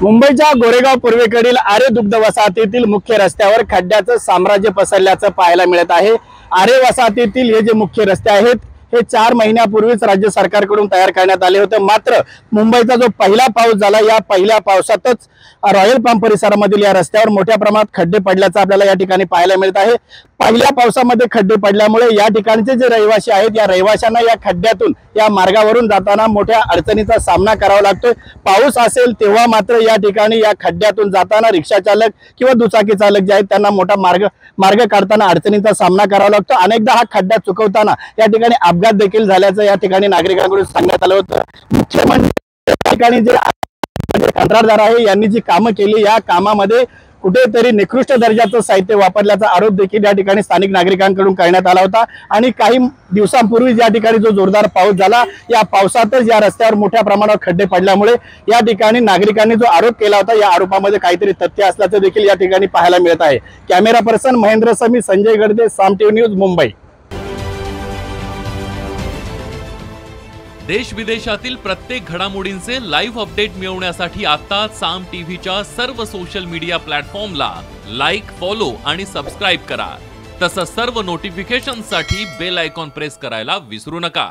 मुंबईच्या गोरेगाव पूर्वेकडील आरे दुग्ध वसाहतीतील मुख्य रस्त्यावर खड्ड्याचं साम्राज्य पसरल्याचं पाहायला मिळत आहे। आरे वसाहतीतील हे जे मुख्य रस्ते आहेत हे 4 महिन्यापूर्वीच राज्य सरकारकडून तयार करण्यात आले होते। मात्र मुंबईचा जो पहिला पाऊस झाला, या पहिल्या पावसातच रॉयल पंप परिसरामधील या रस्त्यावर मोठ्या प्रमाणात खड्डे पडल्याचं आपल्याला या ठिकाणी पाहायला मिळत आहे। पहिल्या पावसामध्ये खड्डे पडल्यामुळे या ठिकाणचे जे रहिवासी आहेत या रहिवाशांना या खड्ड्यातून या मार्गावरून जाताना मोठ्या अडचणीचा सामना करावा लागतोय। पाऊस असेल तेव्हा मात्र या ठिकाणी या खड्ड्यातून जाताना रिक्षा चालक किंवा दुचाकी चालक जे आहेत त्यांना मोठा मार्ग काढताना अडचणीचा सामना करावा लागतो। अनेकदा हा खड्डा चुकवताना या ठिकाणी अपघात देखील झाल्याचं या ठिकाणी नागरिकांकडून सांगण्यात आलं होतं। मुख्य म्हणजे या ठिकाणी जे कंत्राटदार आहे यांनी जी कामं केली या कामामध्ये कुठेतरी निकृष्ट दर्जाचं साहित्य वापरल्याचा आरोप देखील या ठिकाणी स्थानिक नागरिकांकडून करण्यात आला होता। आणि काही दिवसांपूर्वी या ठिकाणी जो जोरदार पाऊस झाला, या पावसातच या रस्त्यावर मोठ्या प्रमाणावर खड्डे पडल्यामुळे या ठिकाणी नागरिकांनी जो आरोप केला होता या आरोपामध्ये काहीतरी तथ्य असल्याचं देखील या ठिकाणी पाहायला मिळत आहे। कॅमेरा पर्सन महेंद्र समी, संजय गडदे, साम टीव्ही न्यूज, मुंबई। देश विदेशातील प्रत्येक घडामोडींचे लाईव्ह अपडेट मिळवण्यासाठी आता साम टीव्हीच्या सर्व सोशल मीडिया प्लॅटफॉर्मला लाईक, फॉलो आणि सबस्क्राईब करा। तसंच सर्व नोटिफिकेशनसाठी बेल आयकॉन प्रेस करायला विसरू नका।